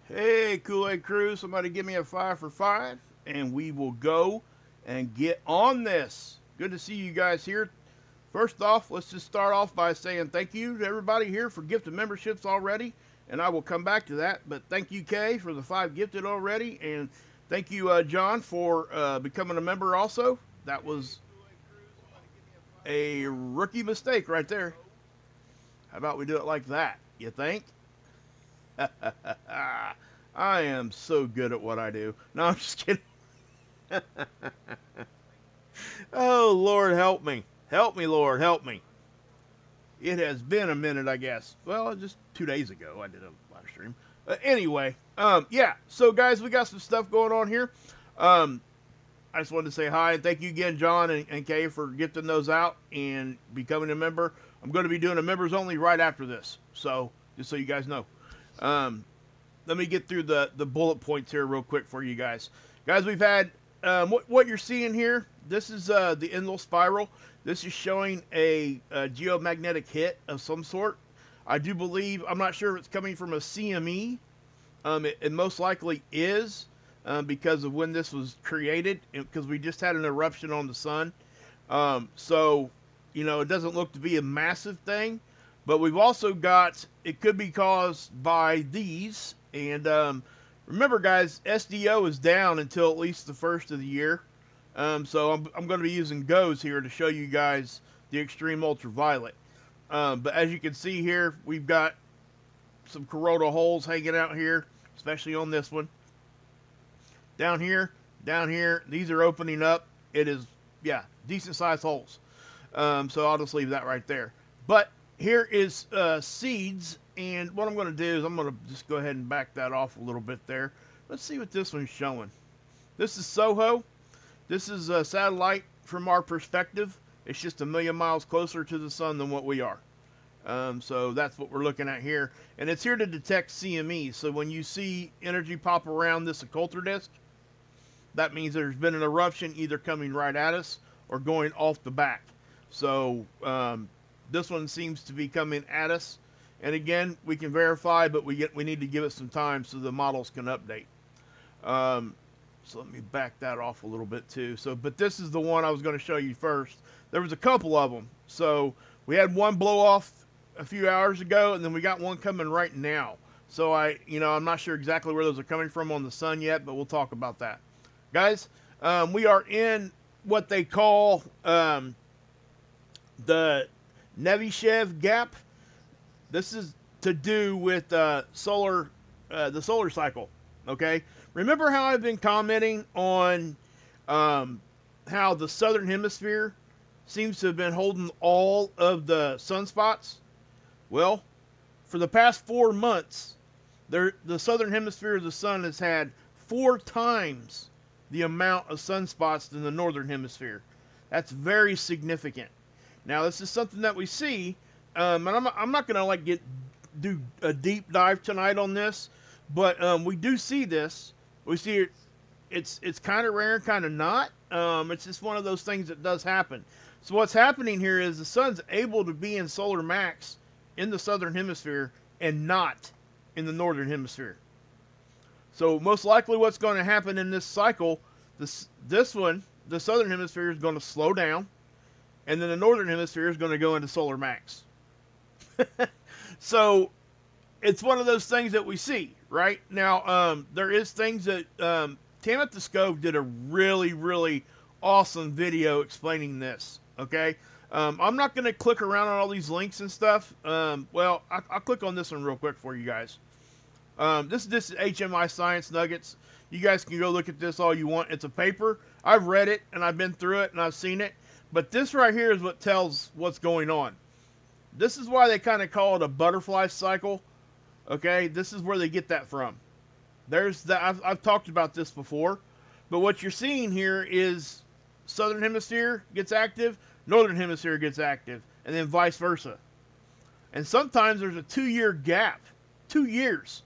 Hey, Kool-aid Krew, somebody give me a 5 for 5, and we will go and get on this. Good to see you guys here. First off, let's just start off by saying thank you to everybody here for gifted memberships already, and I will come back to that. But thank you, Kay, for the 5 gifted already, and thank you, John, for becoming a member also. That was a rookie mistake right there. How about we do it like that? You think? I am so good at what I do. No, I'm just kidding. Oh, Lord, help me. Help me, Lord, help me. It has been a minute, I guess. Well, just 2 days ago, I did a live stream. Anyway, yeah. So, guys, we got some stuff going on here. Um, I just wanted to say hi and thank you again, John and Kay, for getting those out and becoming a member. I'm going to be doing a members only right after this. So, just so you guys know. Um, Let me get through the bullet points here real quick for you guys. Guys, we've had what you're seeing here. This is the Endless Spiral. This is showing a geomagnetic hit of some sort. I do believe, I'm not sure if it's coming from a CME. It most likely is because of when this was created, because we just had an eruption on the sun. So, it doesn't look to be a massive thing. But we've also got, it could be caused by these. And remember, guys, SDO is down until at least the first of the year. So I'm going to be using GOES here to show you guys the extreme ultraviolet. But as you can see here, we've got some coronal holes hanging out here, especially on this one. Down here, these are opening up. It is, yeah, decent sized holes. So I'll just leave that right there. But here is seeds, and what I'm going to do is I'm going to just go ahead and back that off a little bit there. Let's see what this one's showing. This is Soho. This is a satellite from our perspective. It's just 1,000,000 miles closer to the sun than what we are. So that's what we're looking at here. And it's here to detect CME. So when you see energy pop around this occulter disk, that means there's been an eruption either coming right at us or going off the back. So this one seems to be coming at us. And again, we can verify, but we need to give it some time so the models can update. So let me back that off a little bit too. But this is the one I was going to show you first. There was a couple of them. So we had one blow off a few hours ago, and then we got one coming right now. So I'm not sure exactly where those are coming from on the sun yet, but we'll talk about that. Guys, we are in what they call the Nevishev gap. This is to do with the solar cycle. Okay, remember how I've been commenting on how the southern hemisphere seems to have been holding all of the sunspots? Well, for the past 4 months, the southern hemisphere of the sun has had 4 times the amount of sunspots than the northern hemisphere. That's very significant. Now, this is something that we see, and I'm not going to do a deep dive tonight on this, but we do see this. We see it. It's kind of rare, kind of not. It's just one of those things that does happen. So what's happening here is the sun's able to be in solar max in the southern hemisphere and not in the northern hemisphere. So most likely what's going to happen in this cycle, this one, the southern hemisphere is going to slow down, and then the northern hemisphere is going to go into solar max. So it's one of those things that we see, right? Now, there is things that Tam at the Scope did a really, really awesome video explaining this, okay? I'm not going to click around on all these links and stuff. Well, I'll click on this one real quick for you guys. This is HMI Science Nuggets. You guys can go look at this all you want. It's a paper. I've read it, and I've been through it, and I've seen it. But this right here is what tells what's going on. This is why they kind of call it a butterfly cycle. Okay, this is where they get that from. I've talked about this before. But what you're seeing here is southern hemisphere gets active, northern hemisphere gets active, and then vice versa. And sometimes there's a 2-year gap. 2 years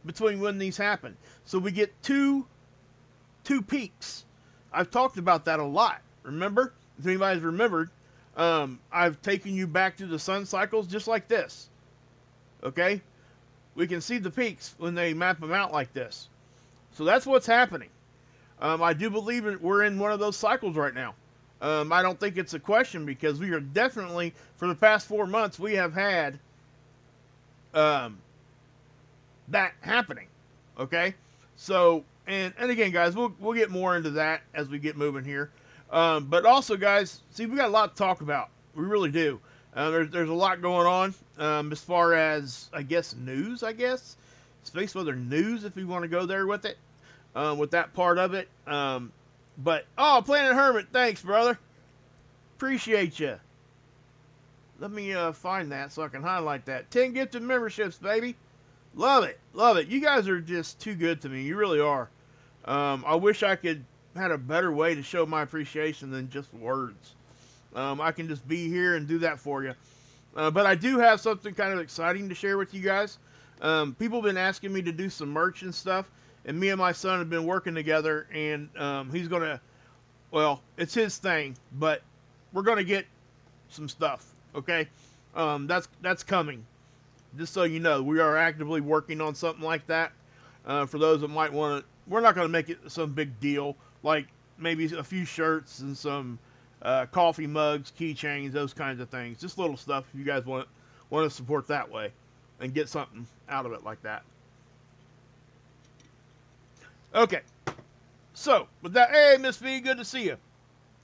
between when these happen. So we get two peaks. I've talked about that a lot. Remember? If anybody's remembered, I've taken you back to the sun cycles just like this. Okay? we can see the peaks when they map them out like this. So that's what's happening. I do believe we're in one of those cycles right now. I don't think it's a question because we are definitely, for the past 4 months, we have had um, that happening. Okay, so and again, guys, we'll get more into that as we get moving here. But also, guys, see, we got a lot to talk about. We really do. There's a lot going on as far as I guess news. I guess space weather news, if we want to go there with it, with that part of it. But oh, Planet Hermit, thanks, brother. Appreciate you. Let me find that so I can highlight that. 10 gifted memberships, baby. Love it, love it. You guys are just too good to me. You really are. I wish I could had a better way to show my appreciation than just words. I can just be here and do that for you. But I do have something kind of exciting to share with you guys. People have been asking me to do some merch and stuff, and me and my son have been working together, and he's gonna, well, it's his thing, but we're gonna get some stuff. Okay, that's coming. Just so you know, we are actively working on something like that. For those that might want to, we're not going to make it some big deal, like maybe a few shirts and some coffee mugs, keychains, those kinds of things. Just little stuff if you guys want to support that way and get something out of it like that. Okay, so with that, hey Miss V, good to see you.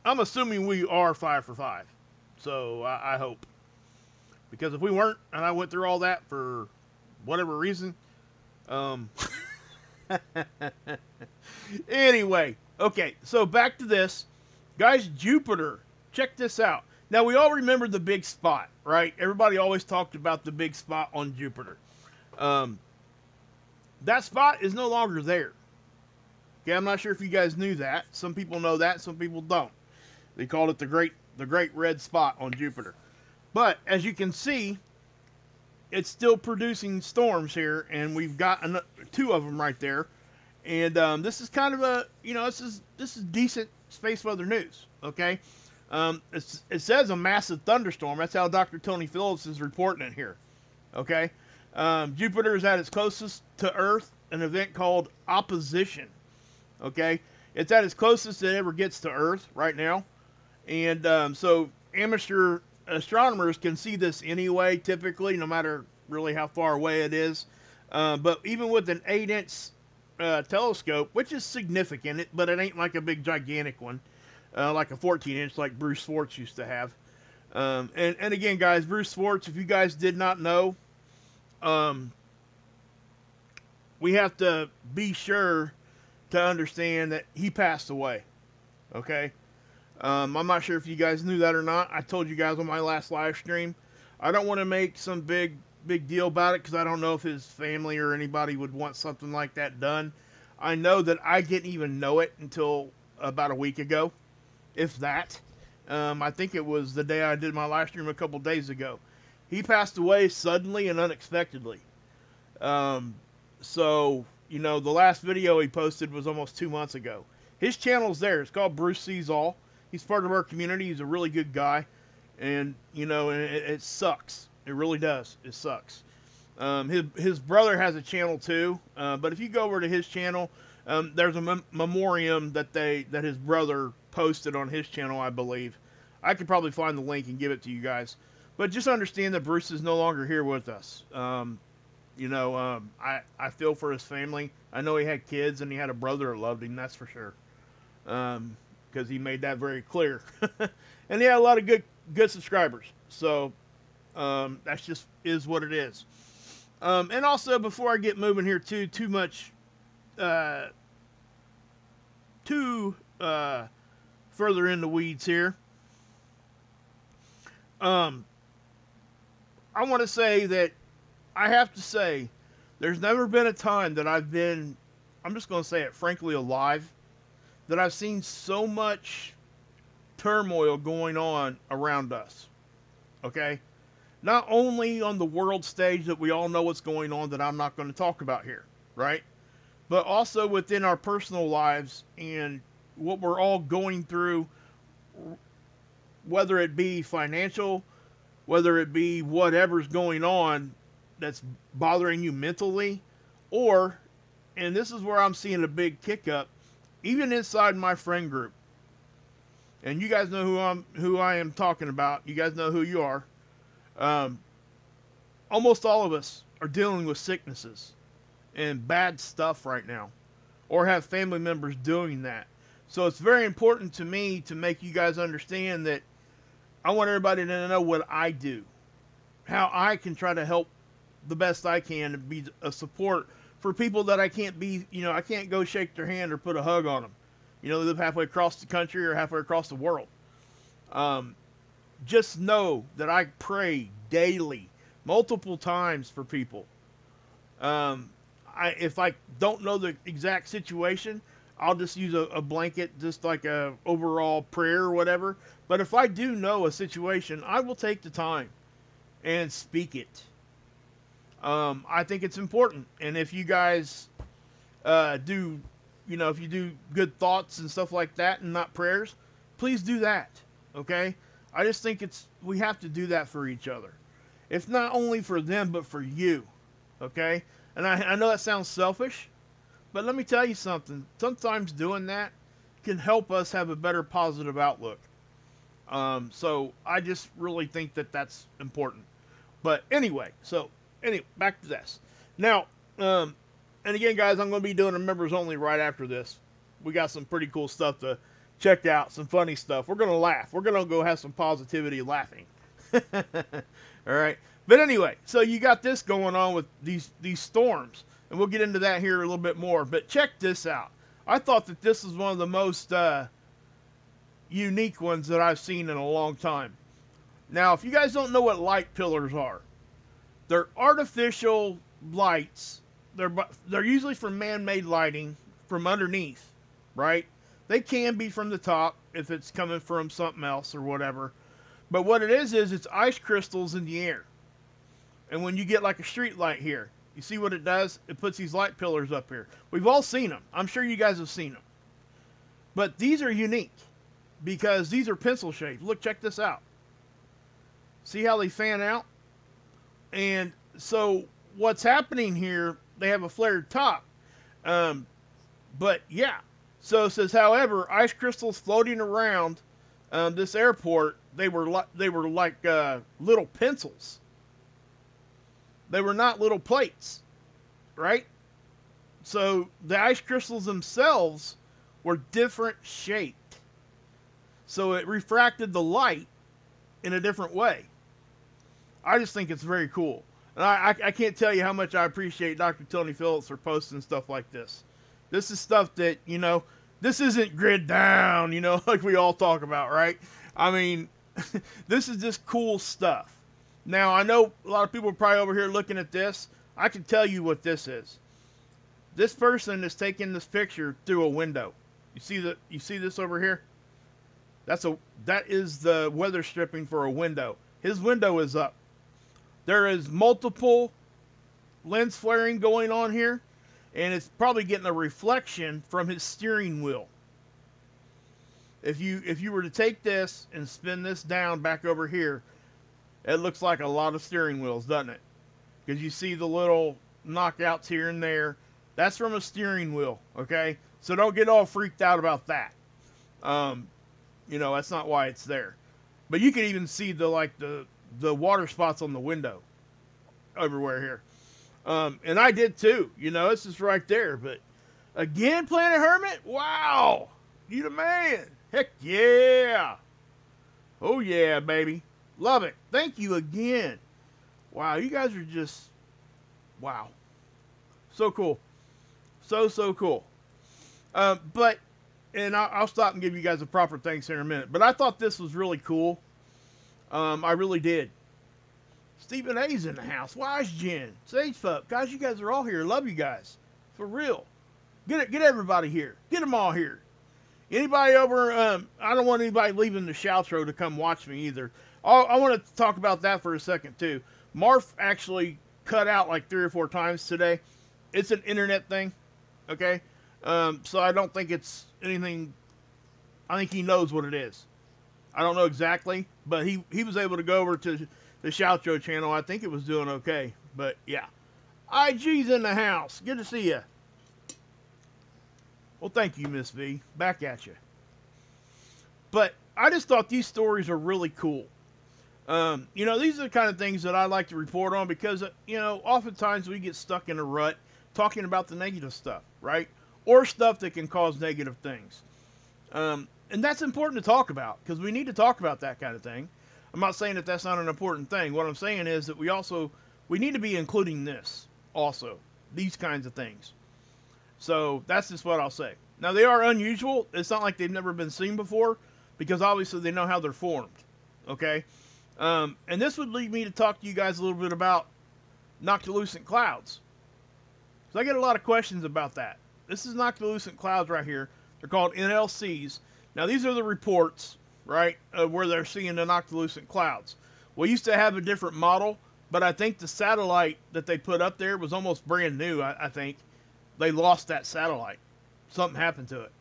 I'm assuming we are 5 for 5, so I hope. Because if we weren't, and I went through all that for whatever reason, anyway, okay, so back to this. Guys, Jupiter, check this out. Now, we all remember the big spot, right? Everybody always talked about the big spot on Jupiter. That spot is no longer there. Okay, I'm not sure if you guys knew that. Some people know that, some people don't. They called it the great red spot on Jupiter. But as you can see, it's still producing storms here, and we've got 2 of them right there. And this is kind of a, this is decent space weather news. Okay, it says a massive thunderstorm. That's how Dr. Tony Phillips is reporting it here. Okay, Jupiter is at its closest to Earth, an event called opposition. Okay, it's at its closest it ever gets to Earth right now, and so amateur astronomers can see this anyway, typically, no matter really how far away it is. But even with an 8-inch telescope, which is significant, but it ain't like a big gigantic one, like a 14-inch like Bruce Swartz used to have. And again, guys, Bruce Swartz, if you guys did not know, we have to be sure to understand that he passed away. Okay? I'm not sure if you guys knew that or not. I told you guys on my last live stream. I don't want to make some big deal about it because I don't know if his family or anybody would want something like that done. I know that I didn't even know it until about a week ago, if that. I think it was the day I did my live stream a couple days ago. He passed away suddenly and unexpectedly. So, the last video he posted was almost 2 months ago. His channel's there. It's called Bruce Sees All. He's part of our community. He's a really good guy. And, it sucks. It really does. It sucks. His brother has a channel too. But if you go over to his channel, there's a memoriam that his brother posted on his channel, I believe. I could probably find the link and give it to you guys. But just understand that Bruce is no longer here with us. I feel for his family. I know he had kids and he had a brother that loved him, that's for sure. Because he made that very clear. And he had a lot of good subscribers. So that's just is what it is. And also, before I get moving here too much further in the weeds here, I want to say that I have to say there's never been a time that I've been, I'm just going to say it frankly, alive, that I've seen so much turmoil going on around us. Okay? Not only on the world stage that we all know what's going on that I'm not going to talk about here, right? But also within our personal lives and what we're all going through, whether it be financial, whether it be whatever's going on, that's bothering you mentally, or, and this is where I'm seeing a big kick up, even inside my friend group. And you guys know who I am talking about. You guys know who you are. Um, Almost all of us are dealing with sicknesses and bad stuff right now, or have family members doing that. So it's very important to me to make you guys understand that I want everybody to know what I do, how I can try to help the best I can to be a support for people that I can't be, I can't go shake their hand or put a hug on them. They live halfway across the country or halfway across the world. Um, just know that I pray daily, multiple times for people. Um, if I don't know the exact situation, I'll just use a blanket, just like a overall prayer or whatever. But if I do know a situation, I will take the time and speak it. I think it's important. And if you guys do, if you do good thoughts and stuff like that and not prayers, please do that. Okay? I just think we have to do that for each other. It's not only for them, but for you. Okay? And I know that sounds selfish, but let me tell you something. Sometimes doing that can help us have a better positive outlook. So I just really think that that's important. But anyway, back to this. Now, and again, guys, I'm going to be doing a members only right after this. We got some pretty cool stuff to check out, some funny stuff. We're going to laugh. We're going to go have some positivity laughing. All right. But anyway, so you got this going on with these storms, and we'll get into that here a little bit more. But check this out. I thought that this was one of the most unique ones that I've seen in a long time. Now, if you guys don't know what light pillars are, they're artificial lights. They're usually from man-made lighting from underneath, right? They can be from the top if it's coming from something else or whatever. But what it is it's ice crystals in the air. And when you get like a street light here, you see what it does? It puts these light pillars up here. We've all seen them. I'm sure you guys have seen them. But these are unique because these are pencil shaped. Look, check this out. See how they fan out? And so what's happening here, they have a flared top. But yeah. So it says, however, ice crystals floating around this airport, they were like little pencils. They were not little plates, right? So the ice crystals themselves were different shaped. So it refracted the light in a different way. I just think it's very cool. And I can't tell you how much I appreciate Dr. Tony Phillips for posting stuff like this. This is stuff that, this isn't grid down, like we all talk about, right? I mean, this is just cool stuff. Now, I know a lot of people are probably over here looking at this. I can tell you what this is. This person is taking this picture through a window. You see this over here? That is the weather stripping for a window. His window is up. There is multiple lens flaring going on here, and it's probably getting a reflection from his steering wheel. If you were to take this and spin this down back over here, it looks like a lot of steering wheels, doesn't it? Because you see the little knockouts here and there. That's from a steering wheel, okay? So don't get all freaked out about that. That's not why it's there. But you can even see the water spots on the window everywhere here. And I did too. It's just right there. But again, Planet Hermit? Wow. You the man. Heck yeah. Oh yeah, baby. Love it. Thank you again. Wow, you guys are just, wow. So cool. So cool. And I'll stop and give you guys a proper thanks here in a minute. But I thought this was really cool. I really did. Stephen A's in the house. Wise Jen. Sage Pup. Guys, you guys are all here. Love you guys. For real. Get everybody here. Get them all here. Anybody over, I don't want anybody leaving the Shoutro to come watch me either. I want to talk about that for a second too. Marf actually cut out like 3 or 4 times today. It's an internet thing. Okay? So I don't think it's anything, I think he knows what it is. I don't know exactly, but he was able to go over to the Shoutro channel. I think it was doing okay. But yeah, IG's in the house. Good to see you. Well, thank you, Miss V. Back at you. But I just thought these stories are really cool. These are the kind of things that I like to report on because, oftentimes we get stuck in a rut talking about the negative stuff, right? Or stuff that can cause negative things. And that's important to talk about because we need to talk about that kind of thing. I'm not saying that that's not an important thing. What I'm saying is that we need to be including this also, these kinds of things. So that's just what I'll say. Now, they are unusual. It's not like they've never been seen before because obviously they know how they're formed. Okay? And this would lead me to talk to you guys a little bit about Noctilucent clouds. So I get a lot of questions about that. This is Noctilucent clouds right here. They're called NLCs. Now, these are the reports, right, where they're seeing the Noctilucent clouds. We used to have a different model, but I think the satellite that they put up there was almost brand new, I think. They lost that satellite. Something happened to it.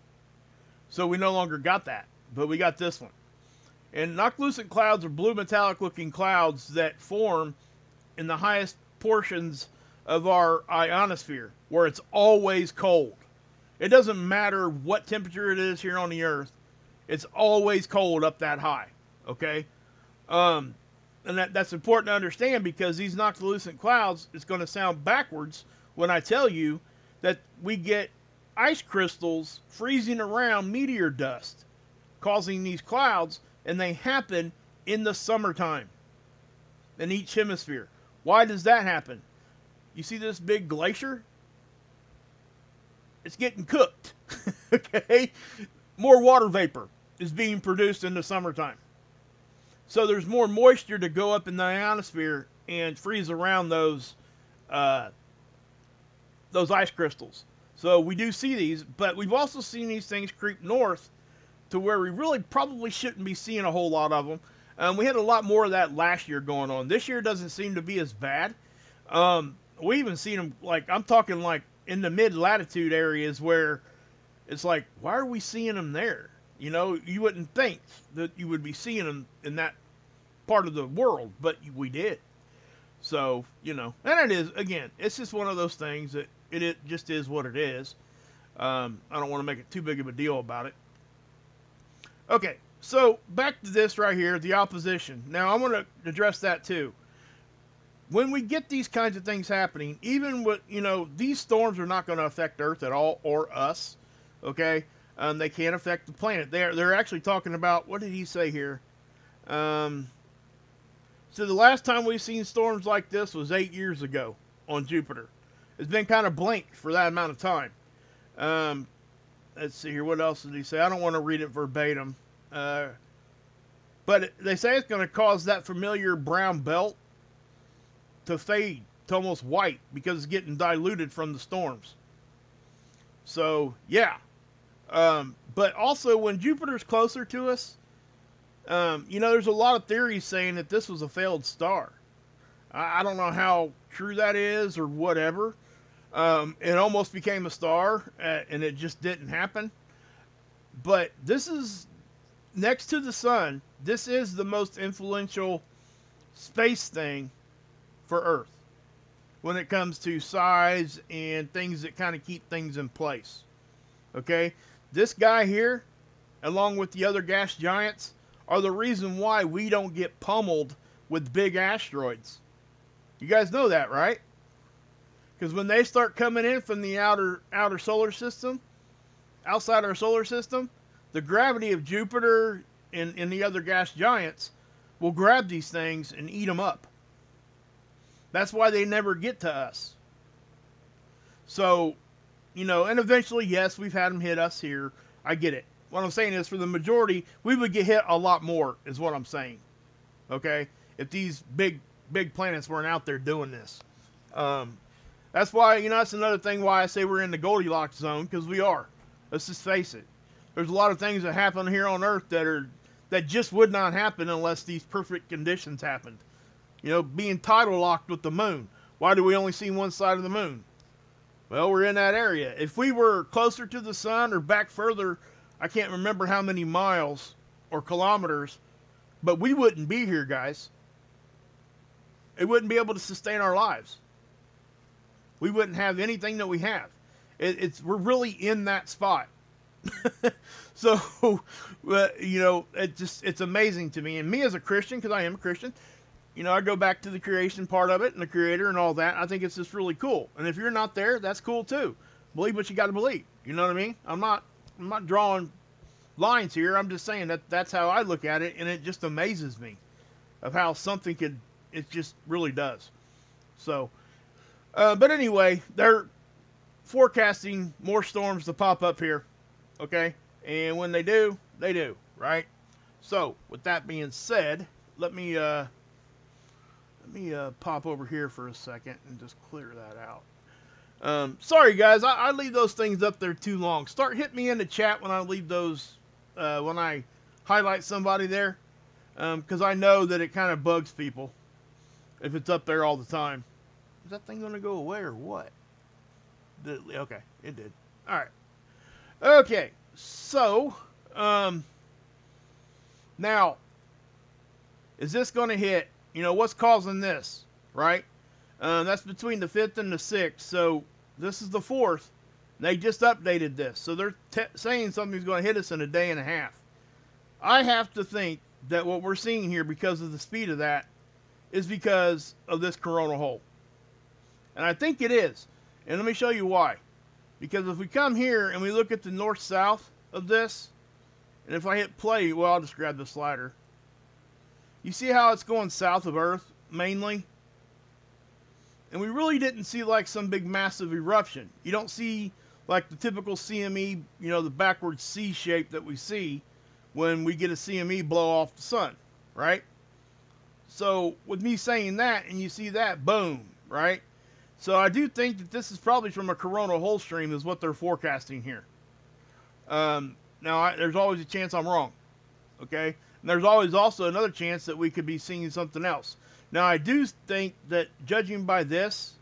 So we no longer got that, but we got this one. And Noctilucent clouds are blue metallic looking clouds that form in the highest portions of our ionosphere, where it's always cold. It doesn't matter what temperature it is here on the Earth. It's always cold up that high, okay? And that's important to understand because these Noctilucent clouds, it's going to sound backwards when I tell you that we get ice crystals freezing around meteor dust, causing these clouds, and they happen in the summertime in each hemisphere. Why does that happen? You see this big glacier? It's getting cooked, okay? More water vapor is being produced in the summertime. So there's more moisture to go up in the ionosphere and freeze around those ice crystals. So we do see these, but we've also seen these things creep north to where we really probably shouldn't be seeing a whole lot of them. We had a lot more of that last year going on. This year doesn't seem to be as bad. We even seen them, I'm talking in the mid-latitude areas where it's like, why are we seeing them there? You wouldn't think that you would be seeing them in that part of the world, but we did. So, and it is, again, it's just one of those things that it just is what it is. I don't want to make it too big of a deal about it. Okay, so back to this right here, the opposition. Now, I want to address that too. When we get these kinds of things happening, even with, these storms are not going to affect Earth at all or us, okay? They can't affect the planet. They're actually talking about, what did he say here? So the last time we've seen storms like this was 8 years ago on Jupiter. It's been kind of blank for that amount of time. Let's see here. What else did he say? I don't want to read it verbatim. But they say it's going to cause that familiar brown belt to fade to almost white because it's getting diluted from the storms. So, yeah. But also, when Jupiter's closer to us, there's a lot of theories saying that this was a failed star. I don't know how true that is or whatever. It almost became a star, and it just didn't happen. But this is, next to the sun, this is the most influential space thing for Earth when it comes to size and things that kind of keep things in place. Okay? This guy here, along with the other gas giants, are the reason why we don't get pummeled with big asteroids. You guys know that, right? Because when they start coming in from the outer solar system, outside our solar system, the gravity of Jupiter and the other gas giants will grab these things and eat them up. That's why they never get to us. So, and eventually, yes, we've had them hit us here. I get it. What I'm saying is, for the majority, we would get hit a lot more, is what I'm saying. Okay? If these big planets weren't out there doing this. That's why, that's another thing why I say we're in the Goldilocks zone, because we are. Let's just face it. There's a lot of things that happen here on Earth that just would not happen unless these perfect conditions happened. Being tidal locked with the moon. Why do we only see one side of the moon? Well, we're in that area. If we were closer to the sun or back further, I can't remember how many miles or kilometers, but we wouldn't be here, guys. It wouldn't be able to sustain our lives. We wouldn't have anything that we have. We're really in that spot. So, it's amazing to me. And me as a Christian, because I am a Christian, I go back to the creation part of it and the creator and all that. I think it's just really cool. And if you're not there, that's cool too. Believe what you got to believe. You know what I mean? I'm not drawing lines here. I'm just saying that's how I look at it, and it just amazes me of how something could. It just really does. So, but anyway, they're forecasting more storms to pop up here. Okay, and when they do, right? So, with that being said, let me pop over here for a second and just clear that out. Sorry guys, I leave those things up there too long. Start hitting me in the chat when I leave those, when I highlight somebody there, because I know that it kind of bugs people if it's up there all the time. Is that thing going to go away or what? Okay, it did. All right. Okay, so, now, is this going to hit? What's causing this, right? That's between the 5th and the 6th, so this is the 4th. They just updated this, so they're saying something's going to hit us in a day and a half. I have to think that what we're seeing here, because of the speed of that, is because of this coronal hole. And I think it is. And let me show you why. Because if we come here and we look at the north-south of this, and if I hit play, well, I'll just grab the slider. You see how it's going south of Earth, mainly? And we really didn't see like some big massive eruption. You don't see like the typical CME, the backward C shape that we see when we get a CME blow off the sun, right? So with me saying that, and you see that, boom, right? So I do think that this is probably from a coronal hole stream is what they're forecasting here. Now, there's always a chance I'm wrong, okay? And there's always also another chance that we could be seeing something else. Now, I do think that judging by this,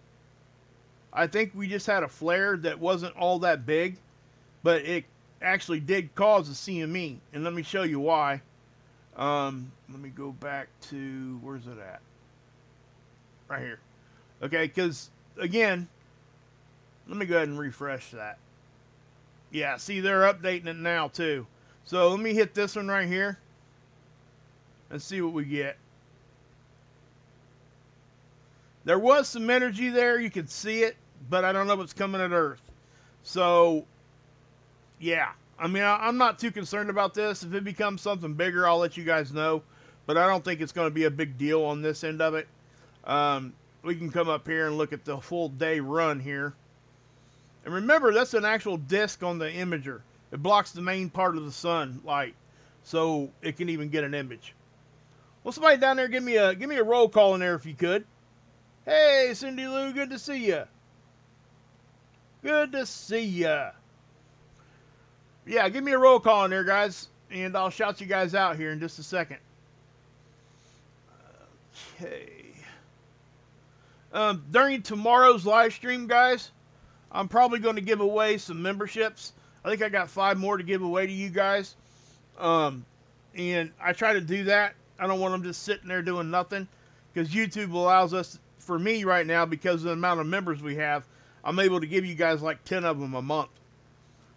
I think we just had a flare that wasn't all that big, but it actually did cause a CME. And let me show you why. Let me go back to, where's it at? Right here. Okay, because, again, let me go ahead and refresh that. Yeah, see, they're updating it now, too. So let me hit this one right here and see what we get. There was some energy there. You could see it, but I don't know what's coming at Earth. So, yeah. I mean, I'm not too concerned about this. If it becomes something bigger, I'll let you guys know. But I don't think it's going to be a big deal on this end of it. We can come up here and look at the full day run here. And remember, that's an actual disc on the imager. It blocks the main part of the sun light, so it can even get an image. Well, somebody down there, give me a roll call in there if you could. Hey, Cindy Lou, good to see ya. Good to see ya. Yeah, give me a roll call in there, guys, and I'll shout you guys out here in just a second. Okay. During tomorrow's live stream, guys, I'm probably going to give away some memberships. I think I got 5 more to give away to you guys. And I try to do that. I don't want them just sitting there doing nothing, because YouTube allows us, for me right now, because of the amount of members we have, I'm able to give you guys like 10 of them a month.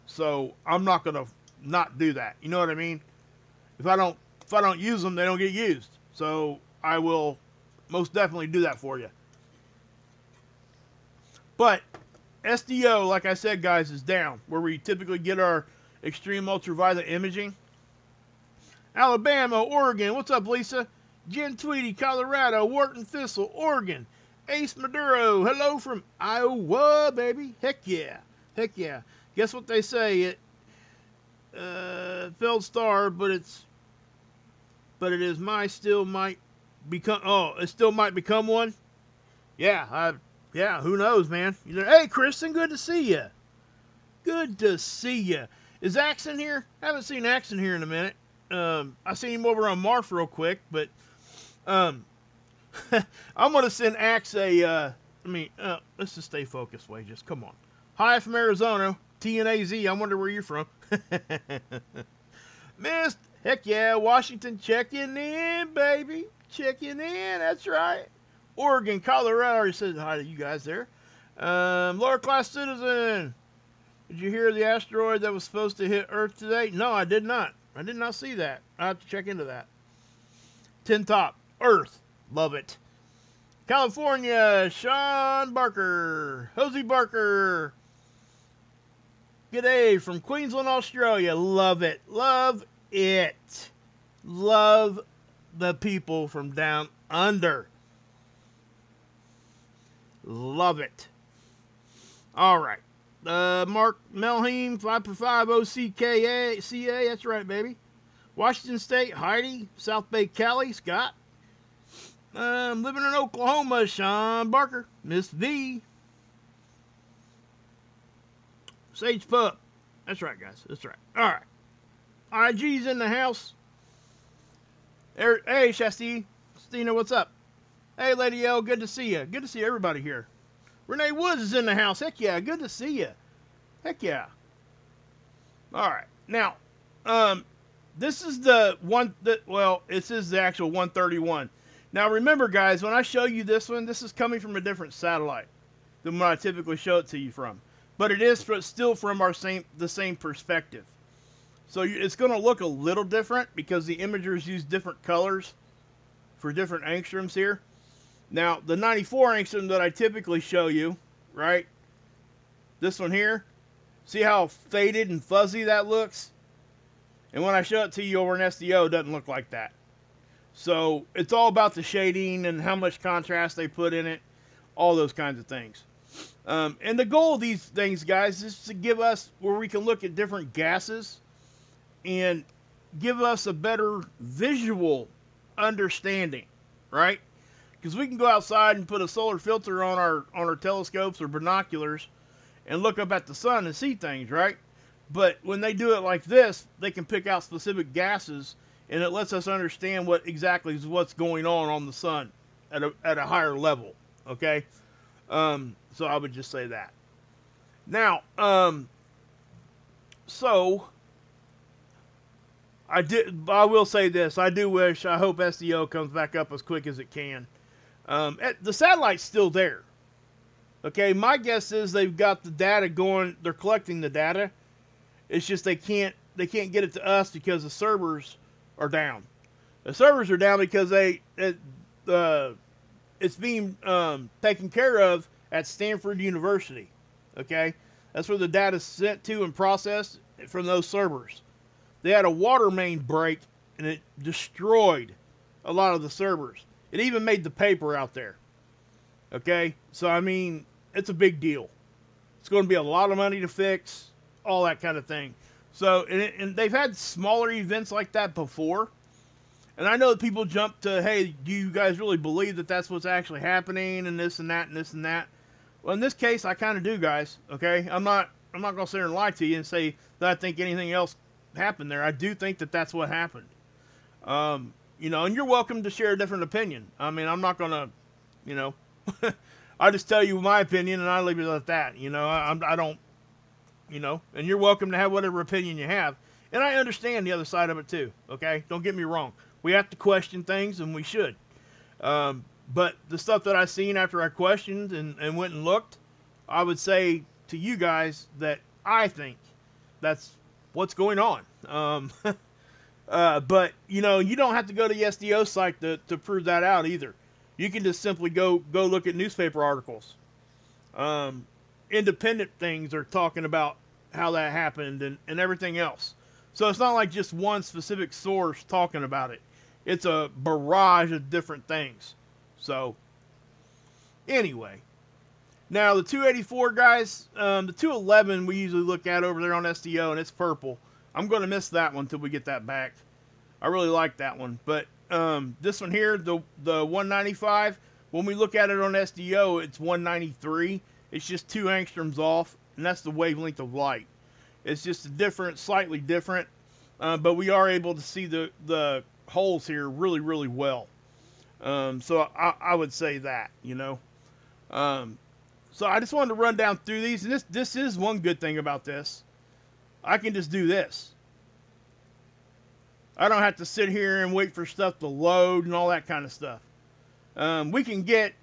So I'm not going to not do that. You know what I mean? If I don't use them, they don't get used. So I will most definitely do that for you. But SDO, like I said, guys, is down, where we typically get our extreme ultraviolet imaging. Alabama, Oregon, what's up, Lisa? Jen Tweedy, Colorado, Wharton Thistle, Oregon. Ace Maduro, hello from Iowa, baby. Heck yeah, heck yeah. Guess what they say? It failed star, but it is my still might become. Oh, it still might become one. Yeah, yeah. Who knows, man? Hey, Kristen, good to see you. Good to see you. Is Axe in here? I haven't seen Axe in here in a minute. I seen him over on Marf real quick, but I'm gonna send Axe a. Let's just stay focused, Way. Just come on. Hi from Arizona. TNAZ, I wonder where you're from. Missed, heck yeah, Washington checking in, baby. Checking in, that's right. Oregon, Colorado, already said hi to you guys there. Lower class citizen. Did you hear the asteroid that was supposed to hit Earth today? No, I did not. I did not see that. I have to check into that. Tin Top. Earth. Love it. California. Sean Barker. Hosey Barker. G'day from Queensland, Australia. Love it. Love it. Love the people from down under. Love it. All right. Mark Melheim, 5 OCKA, CA. That's right, baby. Washington State, Heidi. South Bay, Cali, Scott. Living in Oklahoma, Sean Barker. Miss V. Sage Pup. That's right, guys. That's right. All right. IG's in the house. Hey, Shasti. Stina, what's up? Hey, Lady L, good to see you. Good to see everybody here. Renee Woods is in the house. Heck yeah, good to see you. Heck yeah. All right. Now, this is the one that, well, this is the actual 131. Now, remember, guys, when I show you this one, this is coming from a different satellite than what I typically show it to you from. But it is still from the same perspective. So it's going to look a little different because the imagers use different colors for different angstroms here. Now, the 94 angstrom that I typically show you, right? This one here. See how faded and fuzzy that looks? And when I show it to you over an SDO, it doesn't look like that. So it's all about the shading and how much contrast they put in it. All those kinds of things. And the goal of these things, guys, is to give us where we can look at different gases and give us a better visual understanding, right? Because we can go outside and put a solar filter on our telescopes or binoculars and look up at the sun and see things, right? But when they do it like this, they can pick out specific gases, and it lets us understand what exactly is what's going on the sun at a higher level, okay? So I would just say that. Now, so I will say this. I hope SDO comes back up as quick as it can. The satellite's still there. Okay, my guess is they've got the data going. They're collecting the data. It's just they can't get it to us because the servers are down. The servers are down because it's being taken care of at Stanford University. Okay, that's where the data's sent to and processed from those servers. They had a water main break and it destroyed a lot of the servers. It even made the paper out there. Okay? So, I mean, it's a big deal. It's going to be a lot of money to fix, all that kind of thing. So, and they've had smaller events like that before. And I know that people jump to, hey, do you guys really believe that that's what's actually happening and this and that and this and that? Well, in this case, I kind of do, guys. Okay? I'm not going to sit here and lie to you and say that I think anything else happened there. I do think that that's what happened. You know, and you're welcome to share a different opinion. I mean, I'm not going to, you know, I just tell you my opinion and I leave it at that. You know, I don't, you know, and you're welcome to have whatever opinion you have. And I understand the other side of it too, okay? Don't get me wrong. We have to question things and we should. But the stuff that I seen after I questioned and went and looked, I would say to you guys that I think that's what's going on. But, you know, you don't have to go to the SDO site to prove that out either. You can just simply go look at newspaper articles. Independent things are talking about how that happened and everything else. So it's not like just one specific source talking about it. It's a barrage of different things. So, anyway. Now, the 284, guys, the 211 we usually look at over there on SDO, and it's purple. I'm going to miss that one until we get that back. I really like that one. But this one here, the 195, when we look at it on SDO, it's 193. It's just 2 angstroms off, and that's the wavelength of light. It's just slightly different, but we are able to see the holes here really, really well. So I would say that, you know. So I just wanted to run down through these, and this is one good thing about this. I can just do this. I don't have to sit here and wait for stuff to load and all that kind of stuff. We can get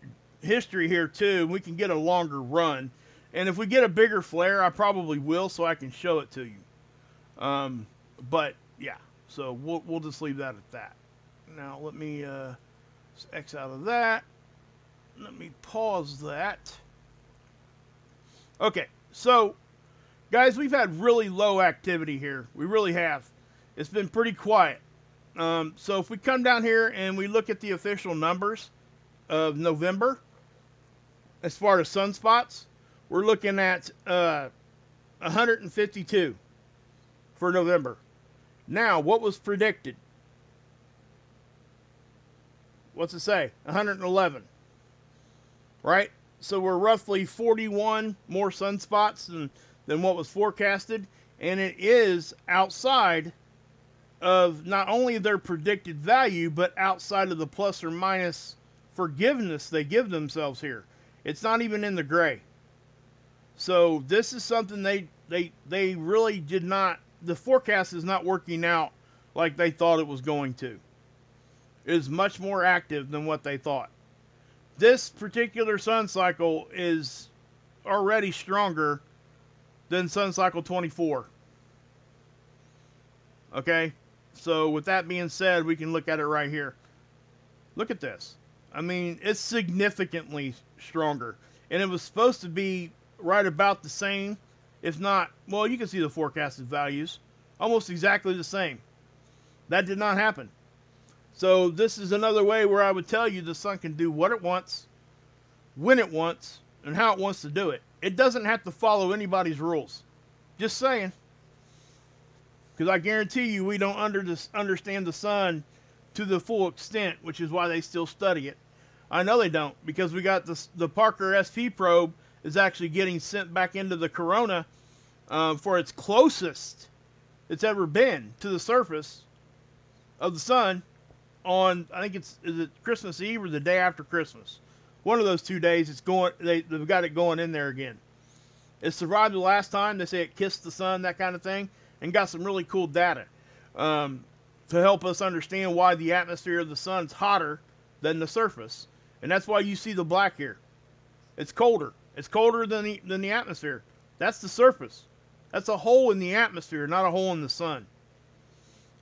history here too. We can get a longer run, and if we get a bigger flare, I probably will, so I can show it to you. But yeah, so we'll just leave that at that. Now let me X out of that. Let me pause that. Okay, so guys, we've had really low activity here. We really have. It's been pretty quiet. So if we come down here and we look at the official numbers of November, as far as sunspots, we're looking at 152 for November. Now, what was predicted? What's it say? 111. Right? So we're roughly 41 more sunspots than what was forecasted. And it is outside of not only their predicted value, but outside of the plus or minus forgiveness they give themselves here. It's not even in the gray. So this is something they really did not, the forecast is not working out like they thought it was going to. It is much more active than what they thought. This particular sun cycle is already stronger than sun cycle 24. Okay? So with that being said, we can look at it right here. Look at this. I mean, it's significantly stronger. And it was supposed to be right about the same, if not, well, you can see the forecasted values. Almost exactly the same. That did not happen. So this is another way where I would tell you the sun can do what it wants, when it wants, and how it wants to do it. It doesn't have to follow anybody's rules. Just saying. Because I guarantee you we don't understand the sun to the full extent, which is why they still study it. I know they don't, because we got the Parker SP probe is actually getting sent back into the corona for its closest it's ever been to the surface of the sun on, I think is it Christmas Eve or the day after Christmas. One of those 2 days, it's going. They've got it going in there again. It survived the last time. They say it kissed the sun, that kind of thing, and got some really cool data to help us understand why the atmosphere of the sun's hotter than the surface, and that's why you see the black here. It's colder. It's colder than the atmosphere. That's the surface. That's a hole in the atmosphere, not a hole in the sun.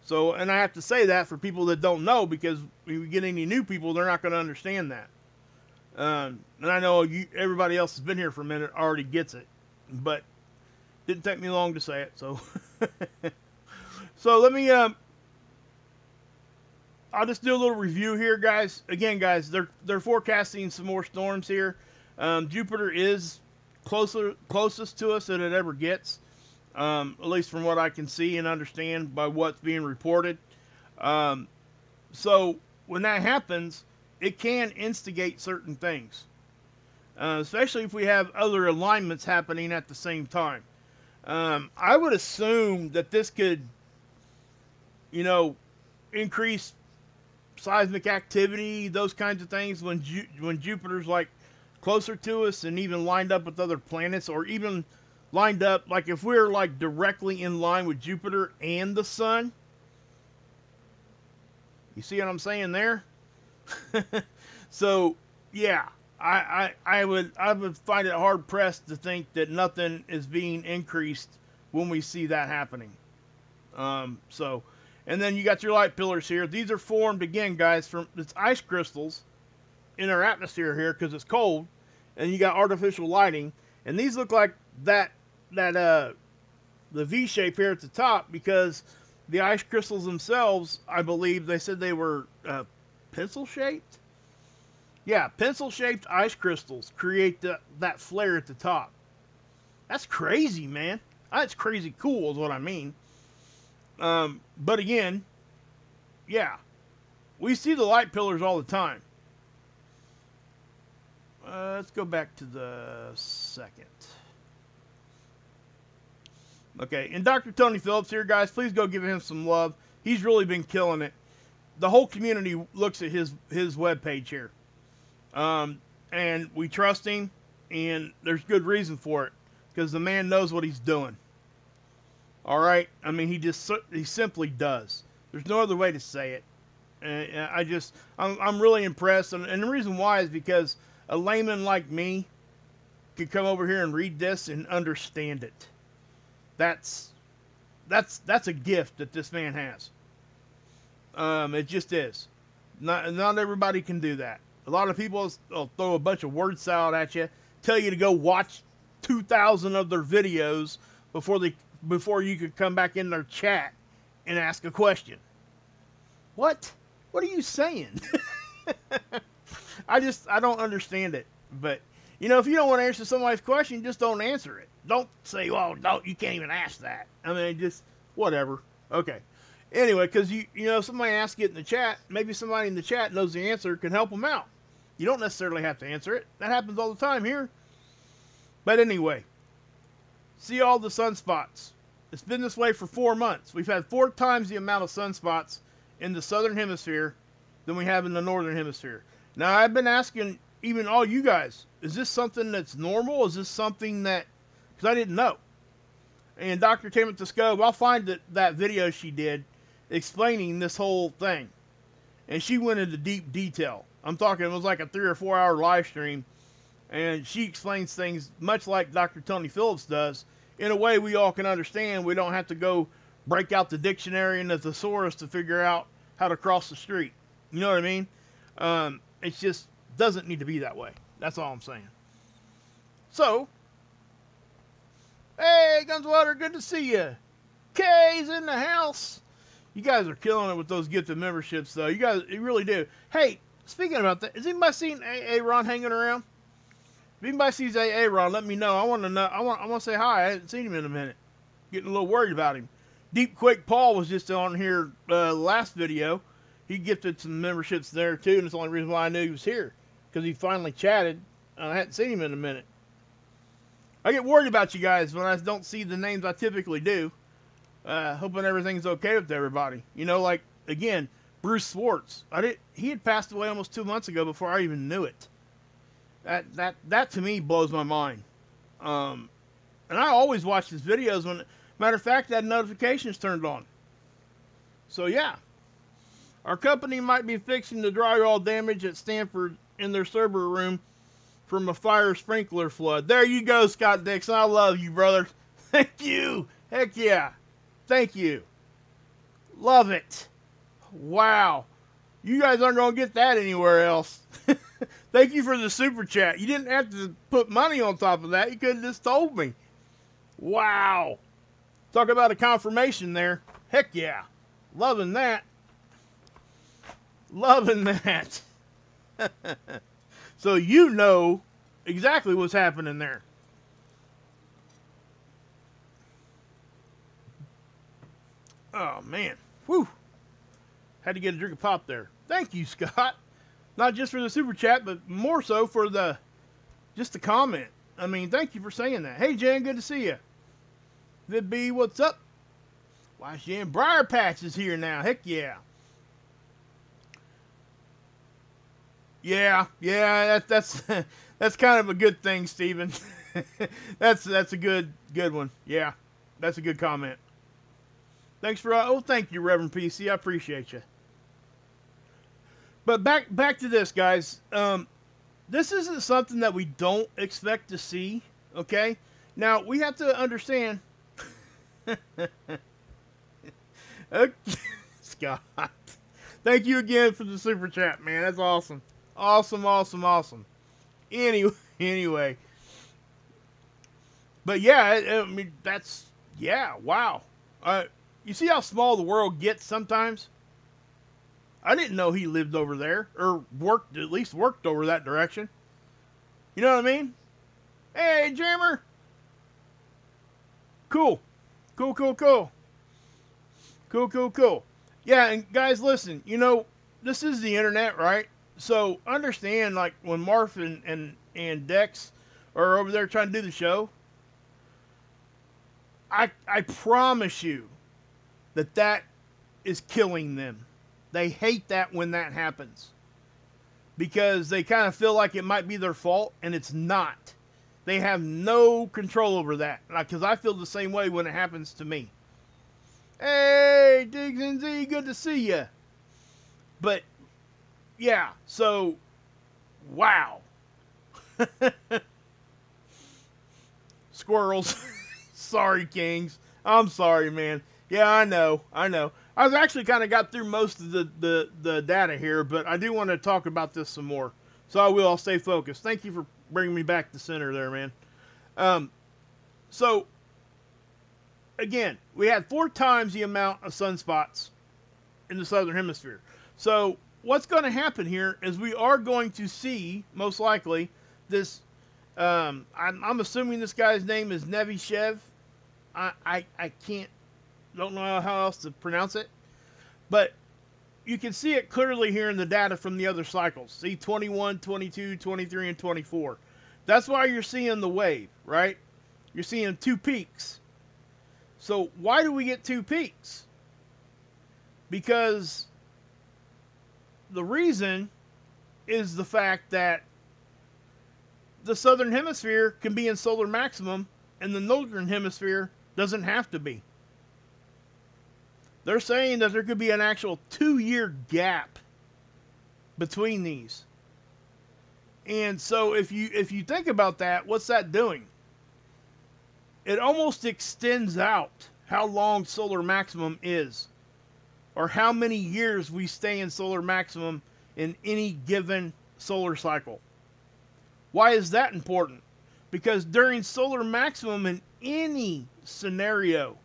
So, and I have to say that for people that don't know, because when we get any new people, they're not going to understand that. And I know everybody else has been here for a minute already gets it, but didn't take me long to say it. So, so let me. I'll just do a little review here, guys. Again, guys, they're forecasting some more storms here. Jupiter is closest to us than it ever gets, at least from what I can see and understand by what's being reported. So when that happens, it can instigate certain things, especially if we have other alignments happening at the same time. I would assume that this could, increase seismic activity, those kinds of things when Jupiter's like closer to us and even lined up with other planets, or even lined up, like if we're like directly in line with Jupiter and the sun. You see what I'm saying there? So yeah, I would find it hard pressed to think that nothing is being increased when we see that happening. So, and then you got your light pillars here. These are formed again, guys, from it's ice crystals in our atmosphere here because it's cold, and you got artificial lighting, and these look like the V shape here at the top because the ice crystals themselves, I believe they said they were pencil shaped. Yeah, pencil-shaped ice crystals create that flare at the top. That's crazy, man. That's crazy cool is what I mean. But again, yeah, we see the light pillars all the time. Let's go back to the second. Okay, and Dr. Tony Phillips here, guys. Please go give him some love. He's really been killing it. The whole community looks at his webpage here. And we trust him, and there's good reason for it, because the man knows what he's doing. All right, I mean, he simply does. There's no other way to say it. I'm really impressed, and the reason why is because a layman like me could come over here and read this and understand it. That's a gift that this man has. It just is. Not everybody can do that. A lot of people will throw a bunch of word salad at you, tell you to go watch 2,000 of their videos before you could come back in their chat and ask a question. What? What are you saying? I don't understand it. But if you don't want to answer somebody's question, just don't answer it. Don't say, "Well, you can't even ask that." I mean, just whatever. Okay. Anyway, because if somebody asks it in the chat, maybe somebody in the chat knows the answer, can help them out. You don't necessarily have to answer it. That happens all the time here. But anyway, see all the sunspots. It's been this way for 4 months. We've had 4 times the amount of sunspots in the southern hemisphere than we have in the northern hemisphere. Now, I've been asking even all you guys, is this something that's normal? Is this something that, because I didn't know. And Dr. Timothy Scope, I'll find that video she did explaining this whole thing. And she went into deep detail. I'm talking, it was like a 3 or 4 hour live stream. And she explains things much like Dr. Tony Phillips does, in a way we all can understand. We don't have to go break out the dictionary and the thesaurus to figure out how to cross the street. You know what I mean? It just doesn't need to be that way. That's all I'm saying. So, hey, Gunswater, good to see you. Kay's in the house. You guys are killing it with those gifted memberships, though. You really do. Hey, speaking about that, has anybody seen AA Ron hanging around? If anybody sees AA Ron, let me know. I want to know. I want to say hi. I haven't seen him in a minute. Getting a little worried about him. Deep Quick Paul was just on here last video. He gifted some memberships there too, and it's the only reason why I knew he was here, because he finally chatted. I hadn't seen him in a minute. I get worried about you guys when I don't see the names I typically do. Hoping everything's okay with everybody. Like, again, Bruce Swartz. He had passed away almost 2 months ago before I even knew it. That to me blows my mind. And I always watch his videos when, matter of fact, that notifications turned on. So yeah, our company might be fixing the drywall damage at Stanford in their server room from a fire sprinkler flood. There you go, Scott Dixon. I love you, brother. Thank you. Heck yeah. Thank you. Love it. Wow. You guys aren't going to get that anywhere else. Thank you for the super chat. You didn't have to put money on top of that. You could have just told me. Wow. Talk about a confirmation there. Heck yeah. Loving that. Loving that. So you know exactly what's happening there. Oh, man. Whew. Had to get a drink of pop there. Thank you, Scott. Not just for the super chat, but more so for just the comment. I mean, thank you for saying that. Hey, Jan, good to see you. Vid B, what's up? Why, Jan Briar Patch is here now. Heck yeah. Yeah, that's that's kind of a good thing, Steven. that's a good one. Yeah, that's a good comment. Thanks for thank you, Reverend PC. I appreciate you. But back to this, guys. This isn't something that we don't expect to see. Okay, now we have to understand. Okay. Scott, thank you again for the super chat, man. That's awesome. Awesome. Anyway. But yeah, I mean, wow. You see how small the world gets sometimes? I didn't know he lived over there, or at least worked over that direction. You know what I mean? Hey, Jammer. Cool. Yeah, and guys, listen, this is the internet, right? So understand, like, when Marv and Dex are over there trying to do the show, I promise you that is killing them. They hate that when that happens, because they kind of feel like it might be their fault, and it's not. They have no control over that, because I feel the same way when it happens to me. Hey, Diggs and Z, good to see you. But yeah, so wow. Squirrels. Sorry, Kings. I'm sorry, man. Yeah, I know. I've actually kind of got through most of the data here, but I do want to talk about this some more. So I will. I'll stay focused. Thank you for bringing me back to center there, man. So, again, we had 4 times the amount of sunspots in the southern hemisphere. So, what's going to happen here is we are going to see, most likely, this. I'm assuming this guy's name is Nevishev. I don't know how else to pronounce it. But you can see it clearly here in the data from the other cycles. See 21, 22, 23, and 24. That's why you're seeing the wave, right? You're seeing 2 peaks. So why do we get 2 peaks? Because the reason is the fact that the southern hemisphere can be in solar maximum and the northern hemisphere doesn't have to be. They're saying that there could be an actual 2-year gap between these. And so if you think about that, what's that doing? It almost extends out how long solar maximum is, or how many years we stay in solar maximum in any given solar cycle. Why is that important? Because during solar maximum in any scenario,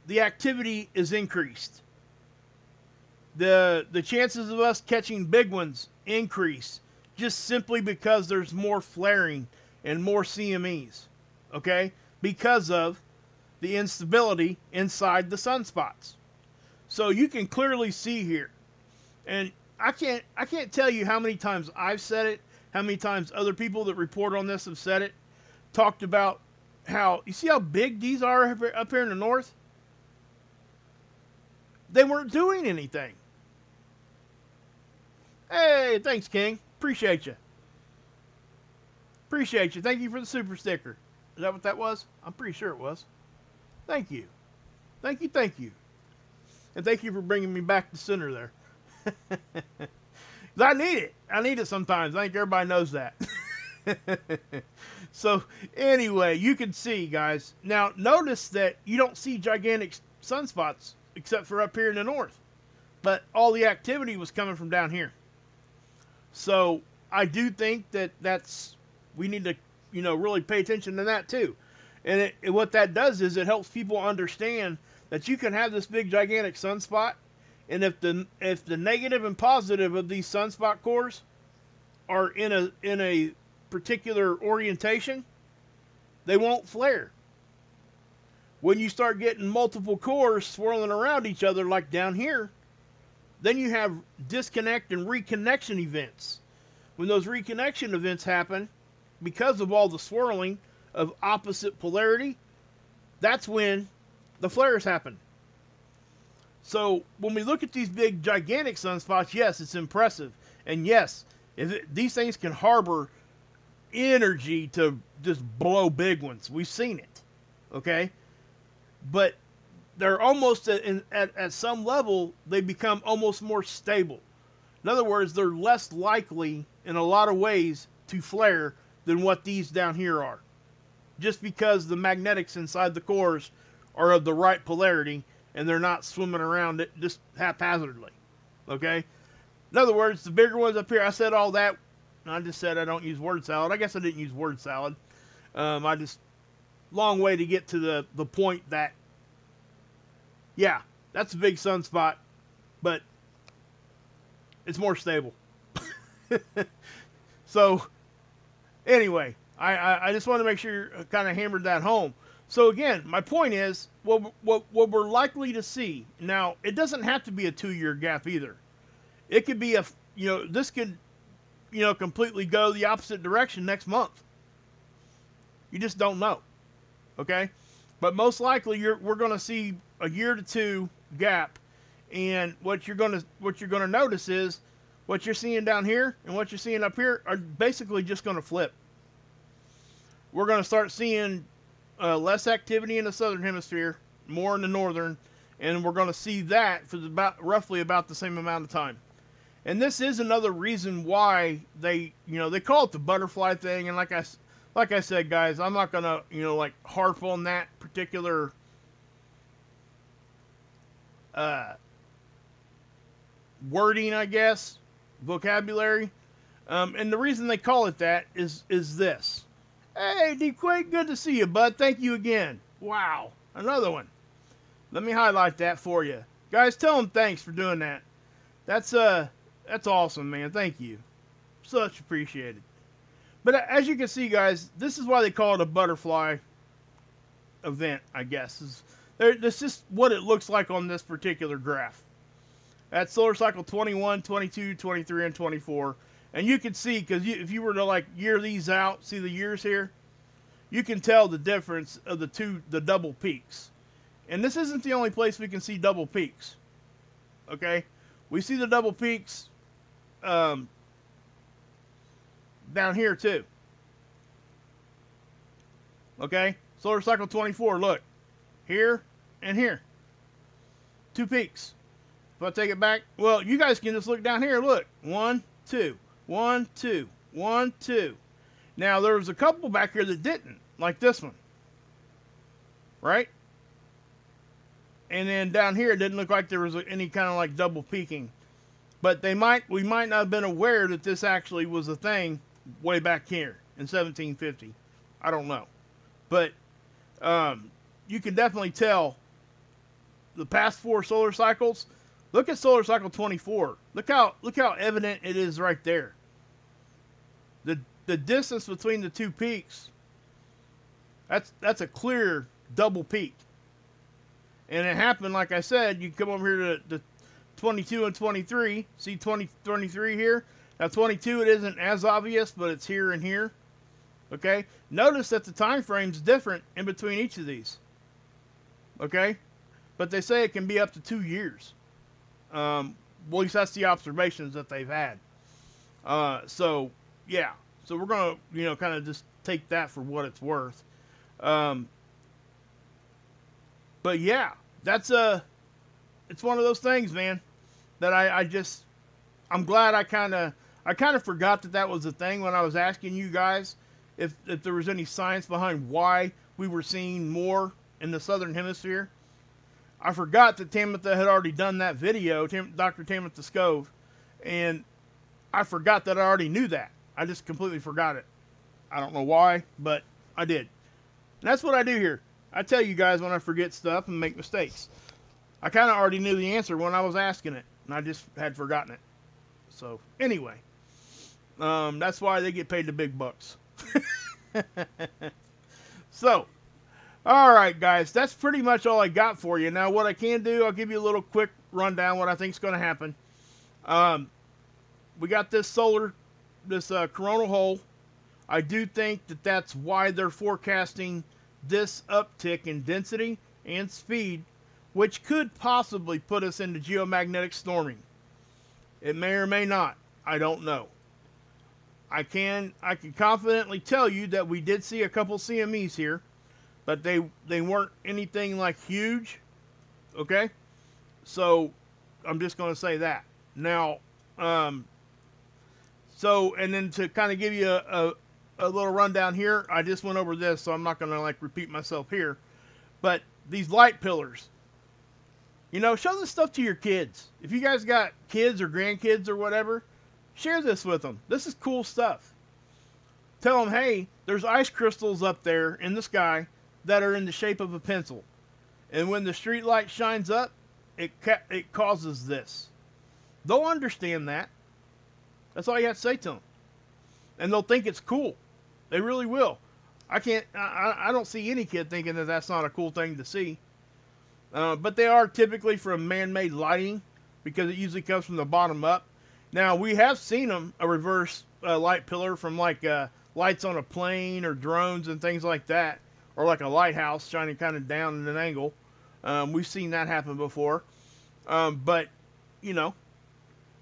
the activity is increased. The chances of us catching big ones increase just simply because there's more flaring and more CMEs, okay? Because of the instability inside the sunspots. So you can clearly see here, and I can't tell you how many times I've said it, how many times other people that report on this have said it, talked about how, you see how big these are up here in the north? They weren't doing anything. Hey, thanks, King. Appreciate you. Appreciate you. Thank you for the super sticker. Is that what that was? I'm pretty sure it was. Thank you. Thank you, thank you. And thank you for bringing me back to center there. I need it. I need it sometimes. I think everybody knows that. So, anyway, you can see, guys. Now, notice that you don't see gigantic sunspots except for up here in the north. But all the activity was coming from down here. So, I do think that we need to, really pay attention to that too. And what that does is it helps people understand that you can have this big gigantic sunspot, and if the negative and positive of these sunspot cores are in a particular orientation, they won't flare. When you start getting multiple cores swirling around each other like down here, then you have disconnect and reconnection events. When those reconnection events happen, because of all the swirling of opposite polarity, that's when the flares happen. So when we look at these big gigantic sunspots, yes, it's impressive. And yes, these things can harbor energy to just blow big ones. We've seen it. Okay? But they're almost at some level, they become almost more stable. In other words, they're less likely in a lot of ways to flare than what these down here are. Just because the magnetics inside the cores are of the right polarity and they're not swimming around it just haphazardly. Okay? In other words, the bigger ones up here, I said all that. I just said I don't use word salad. I guess I didn't use word salad. Long way to get to the point that, yeah, that's a big sunspot, but it's more stable. So, anyway, I just want to make sure you kind of hammered that home. So again, my point is, what we're likely to see, now, it doesn't have to be a 2-year gap either. It could be this could, completely go the opposite direction next month. You just don't know. Okay? But most likely we're going to see a 1 to 2 year gap, and what you're going to notice is what you're seeing down here and what you're seeing up here are basically just going to flip. We're going to start seeing less activity in the southern hemisphere, more in the northern, and we're going to see that for roughly about the same amount of time. And this is another reason why they call it the butterfly thing. And like I said, guys, I'm not gonna, like harp on that particular uh, wording, I guess, vocabulary. And the reason they call it that is this. Hey, D Quake, good to see you, bud. Thank you again. Wow, another one. Let me highlight that for you, guys. Tell them thanks for doing that. That's awesome, man. Thank you, such appreciated. But as you can see, guys, this is why they call it a butterfly event, I guess. This is just what it looks like on this particular graph. That's solar cycle 21, 22, 23, and 24. And you can see, because if you were to like year these out, see the years here, you can tell the difference of the double peaks. And this isn't the only place we can see double peaks. Okay? We see the double peaks down here too. Okay? Solar cycle 24, look. Here and here. 2 peaks. If I take it back, well, you guys can just look down here. Look. 1, 2. 1, 2. 1, 2. Now, there was a couple back here that didn't. Like this one. Right? And then down here, it didn't look like there was any kind of like double peaking. But we might not have been aware that this actually was a thing way back here in 1750. I don't know. But you can definitely tell the past 4 solar cycles. Look at solar cycle 24. Look how evident it is right there. The distance between the 2 peaks, that's a clear double peak. And it happened, like I said, you come over here to 22 and 23. See 23 here? Now 22, it isn't as obvious, but it's here and here. Okay? Notice that the time frame's different in between each of these. Okay? But they say it can be up to 2 years. Well, at least that's the observations that they've had. So, yeah. So we're going to, kind of just take that for what it's worth. But yeah, it's one of those things, man, that I'm glad I kind of forgot that was a thing when I was asking you guys if there was any science behind why we were seeing more in the southern hemisphere. I forgot that Tamitha had already done that video, Dr. Tamitha Scove, and I forgot that I already knew that. I just completely forgot it. I don't know why, but I did. And that's what I do here. I tell you guys when I forget stuff and make mistakes. I kind of already knew the answer when I was asking it, and I just had forgotten it. So, anyway. That's why they get paid the big bucks. So, alright guys, that's pretty much all I got for you. Now, what I can do, I'll give you a little quick rundown what I think is going to happen. We got this coronal hole. I do think that that's why they're forecasting this uptick in density and speed, which could possibly put us into geomagnetic storming. It may or may not. I don't know. I can confidently tell you that we did see a couple CMEs here, but they weren't anything like huge. Okay? So I'm just going to say that. Now, so, and then to kind of give you a little rundown here, I just went over this, so I'm not going to like repeat myself here. But these light pillars, show this stuff to your kids. If you guys got kids or grandkids or whatever, share this with them. This is cool stuff. Tell them, hey, there's ice crystals up there in the sky that are in the shape of a pencil. And when the street light shines up, it causes this. They'll understand that. That's all you have to say to them. And they'll think it's cool. They really will. I don't see any kid thinking that that's not a cool thing to see. But they are typically from man-made lighting because it usually comes from the bottom up. Now, we have seen them, a reverse light pillar from like lights on a plane or drones and things like that. Or like a lighthouse shining kind of down at an angle. We've seen that happen before. But,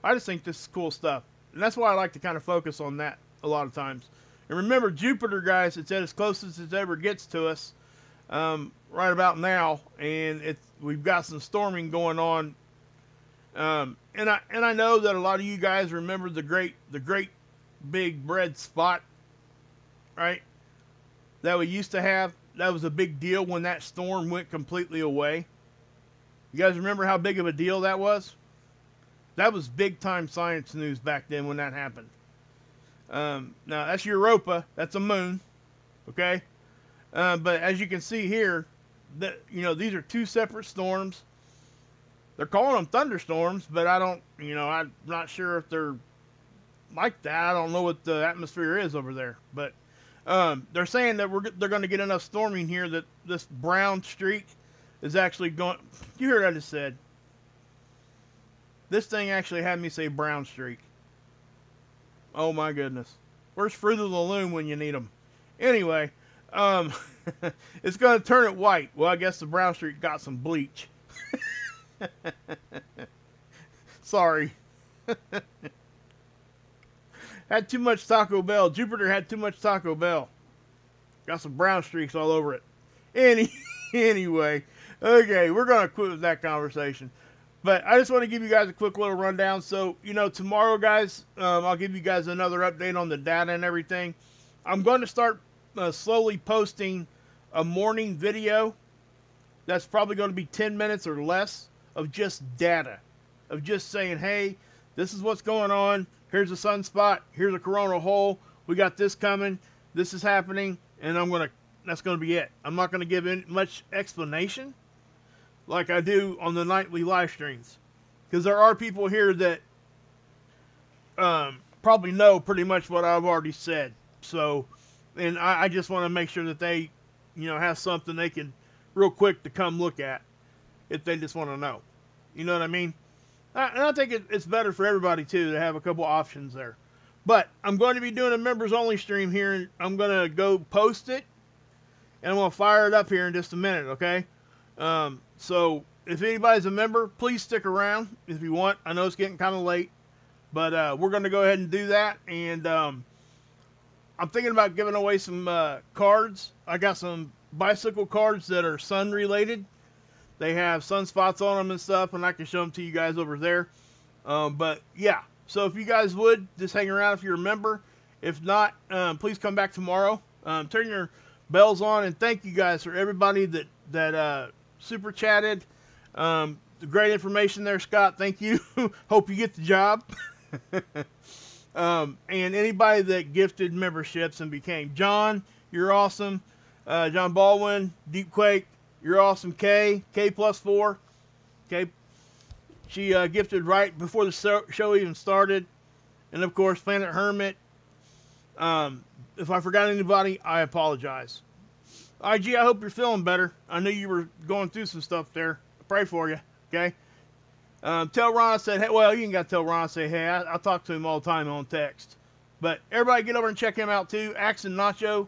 I just think this is cool stuff. And that's why I like to kind of focus on that a lot of times. And remember, Jupiter, guys, it's at as close as it ever gets to us right about now. And we've got some storming going on And I know that a lot of you guys remember the great big red spot, right? That we used to have. That was a big deal when that storm went completely away. You guys remember how big of a deal that was? That was big time science news back then when that happened. Now that's Europa. That's a moon. Okay. But as you can see here, these are two separate storms. They're calling them thunderstorms, but I'm not sure if they're like that. I don't know what the atmosphere is over there, but they're saying that they're going to get enough storming here that this brown streak is actually going. You heard what I just said? This thing actually had me say brown streak. Oh my goodness. Where's Fruit of the Loom when you need them? Anyway, it's going to turn it white. Well, I guess the brown streak got some bleach. Sorry. Had too much Taco Bell. Jupiter had too much Taco Bell. Got some brown streaks all over it. Anyway, okay, we're going to quit with that conversation. But I just want to give you guys a quick little rundown. So, tomorrow, guys, I'll give you guys another update on the data and everything. I'm going to start slowly posting a morning video that's probably going to be 10 minutes or less of just data, of just saying, hey, this is what's going on. Here's a sunspot. Here's a coronal hole. We got this coming. This is happening. And that's going to be it. I'm not going to give much explanation like I do on the nightly live streams, because there are people here that probably know pretty much what I've already said. So, and I just want to make sure that they, have something they can real quick to come look at if they just want to know. You know what I mean? And I think it's better for everybody too to have a couple options there. But I'm going to be doing a members only stream here, and I'm going to go post it, and I'm going to fire it up here in just a minute, okay? So if anybody's a member, please stick around if you want. I know it's getting kind of late, but we're going to go ahead and do that. And I'm thinking about giving away some cards. I got some bicycle cards that are sun related. They have sunspots on them and stuff, and I can show them to you guys over there. But yeah, so if you guys would, just hang around if you're a member. If not, please come back tomorrow. Turn your bells on, and thank you guys for everybody that super chatted. The great information there, Scott. Thank you. Hope you get the job. And anybody that gifted memberships and became John, you're awesome. John Baldwin, Deep Quake, you're awesome. K plus 4. Okay, she gifted right before the show even started. And of course, Planet Hermit. If I forgot anybody, I apologize. IG, I hope you're feeling better. I knew you were going through some stuff there. I pray for you, okay? Tell Ron I said, hey, well, you ain't got to tell Ron I say, hey, I talk to him all the time on text. But everybody get over and check him out too. Axe and Nacho.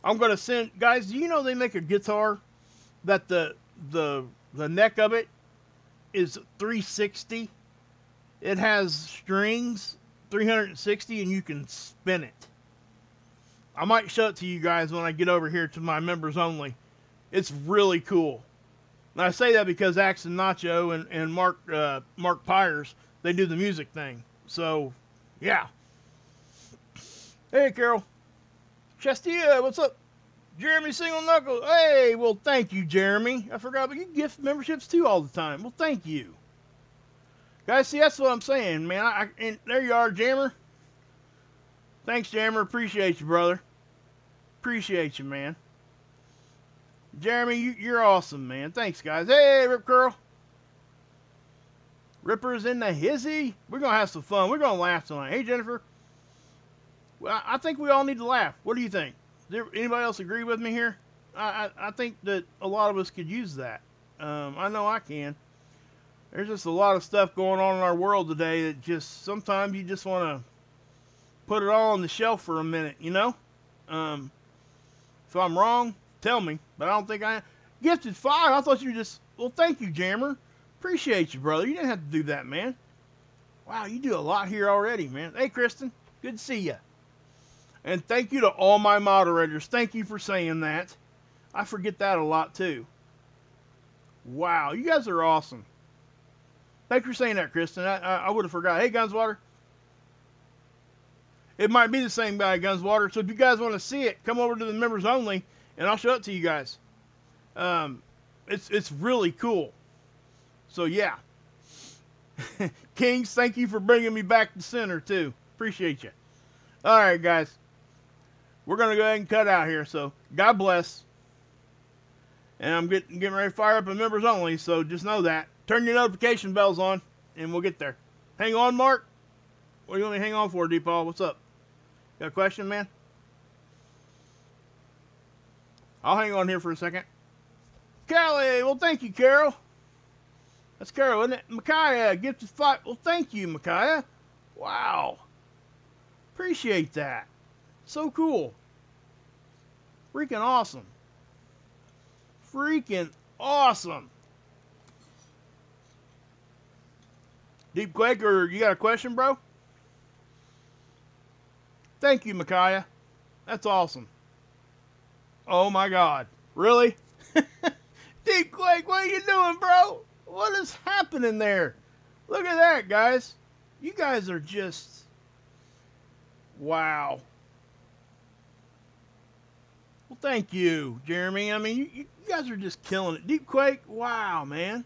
I'm going to send, guys, do you know they make a guitar that the neck of it is 360? It has strings, 360, and you can spin it. I might show it to you guys when I get over here to my members only. It's really cool. And I say that because Axe and Nacho and Mark Pyers, they do the music thing. So, yeah. Hey, Carol. Chestia, what's up? Jeremy Single Knuckle. Hey, well, thank you, Jeremy. I forgot, but you gift memberships too all the time. Well, thank you. Guys, see, that's what I'm saying, man. And there you are, Jammer. Thanks, Jammer. Appreciate you, brother. Appreciate you, man. Jeremy, you're awesome, man. Thanks, guys. Hey, Rip Curl. Ripper's in the hizzy. We're going to have some fun. We're going to laugh tonight. Hey, Jennifer. Well, I think we all need to laugh. What do you think? Does anybody else agree with me here? I think that a lot of us could use that. I know I can. There's just a lot of stuff going on in our world today that just sometimes you just want to put it all on the shelf for a minute, you know? If I'm wrong, tell me. But I don't think I am. Gifted 5. I thought you were just... Well, thank you, Jammer. Appreciate you, brother. You didn't have to do that, man. Wow, you do a lot here already, man. Hey, Kristen. Good to see you. And thank you to all my moderators. Thank you for saying that. I forget that a lot, too. Wow, you guys are awesome. Thanks for saying that, Kristen. I would have forgot. Hey, Gunswater. It might be the same guy, Gunswater. So if you guys want to see it, come over to the members only, and I'll show it to you guys. It's really cool. So yeah, Kings, thank you for bringing me back to center too. Appreciate you. All right, guys, we're gonna go ahead and cut out here. So God bless. And I'm getting ready to fire up a members only. So just know that. Turn your notification bells on, and we'll get there. Hang on, Mark. What do you want me to hang on for, DePaul? What's up? Got a question, man? I'll hang on here for a second. Callie, well, thank you, Carol. That's Carol, isn't it? Micaiah, gifted fight. Well, thank you, Micaiah. Wow. Appreciate that. So cool. Freaking awesome. Freaking awesome. Deep Quaker, you got a question, bro? Thank you, Micaiah. That's awesome. Oh my God. Really? Deep Quake, what are you doing, bro? What is happening there? Look at that, guys. You guys are just... wow. Well, thank you, Jeremy. I mean, you guys are just killing it. Deep Quake, wow, man.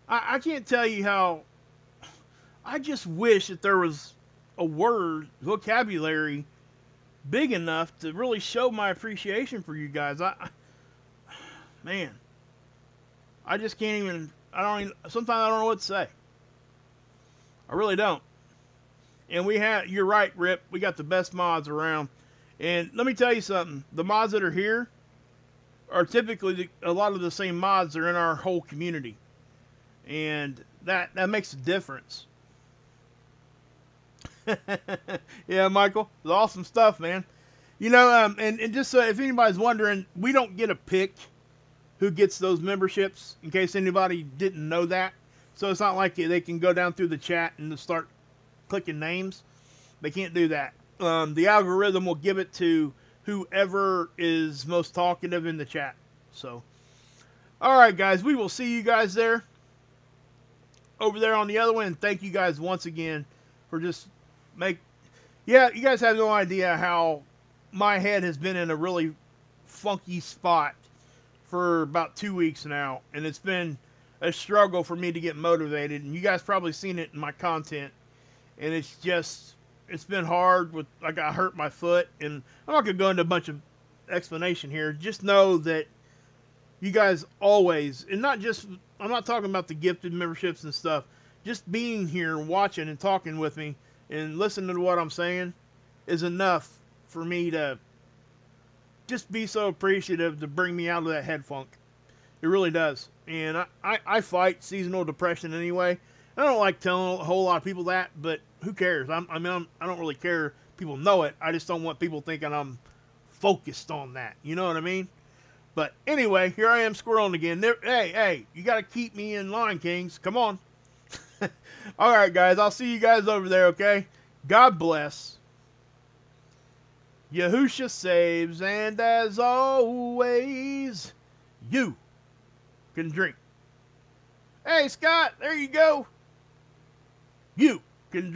I can't tell you how... I just wish that there was a word, vocabulary, big enough to really show my appreciation for you guys. Man, I just can't even, sometimes I don't know what to say. I really don't. And you're right, Rip, we got the best mods around. And let me tell you something, the mods that are here are typically a lot of the same mods that are in our whole community. And that makes a difference. Yeah, Michael, it's awesome stuff, man. You know, and just so if anybody's wondering, we don't get a pick who gets those memberships, in case anybody didn't know that. So it's not like they can go down through the chat and just start clicking names. They can't do that. The algorithm will give it to whoever is most talkative in the chat. So, all right, guys, we will see you guys there, over there on the other one. And thank you guys once again for just yeah, you guys have no idea how my head has been in a really funky spot for about 2 weeks now, and it's been a struggle for me to get motivated, and you guys probably seen it in my content, and it's been hard. I got hurt my foot, and I'm not gonna go into a bunch of explanation here. Just know that you guys always, and not just, I'm not talking about the gifted memberships and stuff, just being here and watching and talking with me and listening to what I'm saying is enough for me to just be so appreciative to bring me out of that head funk. It really does. And I fight seasonal depression anyway. I don't like telling a whole lot of people that, but who cares? I don't really care. People know it. I just don't want people thinking I'm focused on that. You know what I mean? But anyway, here I am squirreling again. Hey, you got to keep me in line, Kings. Come on. All right, guys. I'll see you guys over there, okay? God bless. Yahusha saves, and as always, you can drink. Hey, Scott, there you go. You can drink.